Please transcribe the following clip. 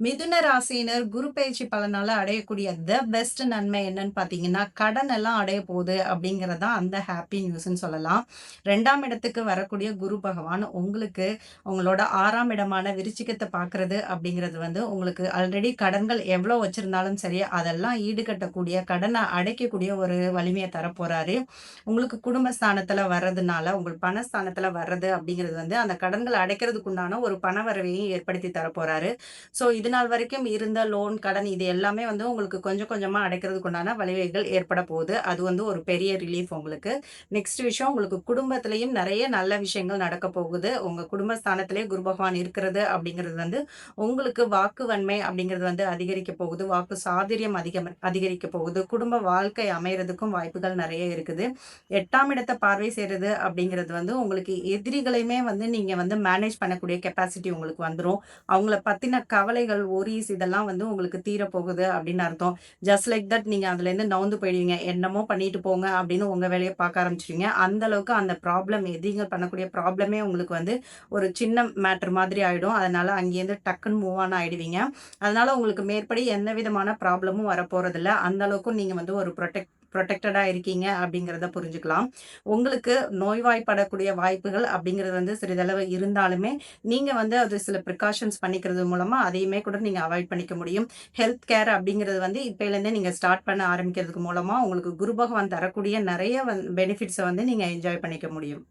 மிதுன ராசியினர் குரு பெயர்ச்சி பலனால அடையக்கூடிய பெஸ்ட் நன்மை என்னன்னு பார்த்தீங்கன்னா, கடன் எல்லாம் அடைய போகுது அப்படிங்கிறது தான் அந்த ஹாப்பி நியூஸ்ன்னு சொல்லலாம். 2ஆம் இடத்துக்கு வரக்கூடிய குரு பகவான் உங்களுக்கு உங்களோட 6ஆம் இடமான விருச்சிகத்த பார்க்குறது அப்படிங்கிறது வந்து உங்களுக்கு ஆல்ரெடி கடன்கள் எவ்வளோ வச்சிருந்தாலும் சரி, அதெல்லாம் ஈடுகட்டக்கூடிய, கடன அடைக்கக்கூடிய ஒரு வலிமைய தரப்போறாரு. உங்களுக்கு குடும்பஸ்தானத்துல வர்றதுனால, உங்கள் பணஸ்தானத்துல வர்றது அப்படிங்கிறது வந்து அந்த கடன்கள அடைக்கிறதுக்கு உண்டான ஒரு பண வரவையும் ஏற்படுத்தி தரப்போறாரு. ஸோ இது நாள் வரைக்கும் இருந்த லோன், கடன் இது எல்லாமே வந்து உங்களுக்கு கொஞ்சம் கொஞ்சமா அடைக்கிறதுக்கு உண்டான வழிவகைகள் ஏற்பட போகுது. அது வந்து ஒரு பெரிய ரிலீஃப் உங்களுக்கு. நெக்ஸ்ட் விஷயம் உங்களுக்கு குடும்பத்திலயும் நெறைய நல்ல விஷயங்கள் நடக்க போகுது. உங்க குடும்பஸ்தானத்திலே குரு பகவான் இருக்கிறது அப்படிங்கிறது வந்து உங்களுக்கு வாக்கு வன்மை அப்படிங்கிறது வந்து அதிகரிக்க போகுது. வாக்கு சாதுரியம் அதிகரிக்க போகுது. குடும்ப வாழ்க்கை அமையறதுக்கும் வாய்ப்புகள் நெறைய இருக்குது. 8ஆம் இடத்த பார்வை செய்றது அப்படிங்கிறது வந்து உங்களுக்கு எதிரிகளையுமே வந்து நீங்க வந்து மேனேஜ் பண்ணக்கூடிய கெப்பாசிட்டி உங்களுக்கு வந்துரும். அவங்கள பத்தின கவலைகள், வொரீஸ் இதெல்லாம் வந்து உங்களுக்கு தீரப்போகுது அப்படின்னு அர்த்தம். ஜஸ்ட் லைக் தட் நீங்க அதுலேருந்து நவுந்து போயிடுவீங்க. என்னமோ பண்ணிட்டு போங்க அப்படின்னு உங்க வேலைய பார்க்க ஆரம்பிச்சுருவீங்க. அந்த அளவுக்கு அந்த ப்ராப்ளம் எதிரிகள் பண்ணக்கூடிய ப்ராப்ளமே உங்களுக்கு வந்து ஒரு சின்ன மேட்டர் மாதிரி ஆயிடும். அதனால அங்கேருந்து டக்குன்னு மூவ் ஆன் ஆயிடுவீங்க. அதனால உங்களுக்கு மேற்படி எந்த விதமான ப்ராப்ளமும் வரப்போறதில்ல. அந்த அளவுக்கும் நீங்க வந்து ஒரு புரொடெக்டடா இருக்கீங்க அப்படிங்கிறத புரிஞ்சுக்கலாம். உங்களுக்கு நோய்வாய்ப்படக்கூடிய வாய்ப்புகள் அப்படிங்கிறது வந்து சிறிதளவு இருந்தாலுமே, நீங்க வந்து அது சில பிரிகாஷன்ஸ் பண்ணிக்கிறது மூலமா அதையுமே கூட நீங்க அவாய்ட் பண்ணிக்க முடியும். ஹெல்த் கேர் அப்படிங்கிறது வந்து இப்பயிலேருந்தே நீங்க ஸ்டார்ட் பண்ண ஆரம்பிக்கிறதுக்கு மூலமா உங்களுக்கு குரு பகவான் தரக்கூடிய நெறைய பெனிஃபிட்ஸ வந்து நீங்க என்ஜாய் பண்ணிக்க முடியும்.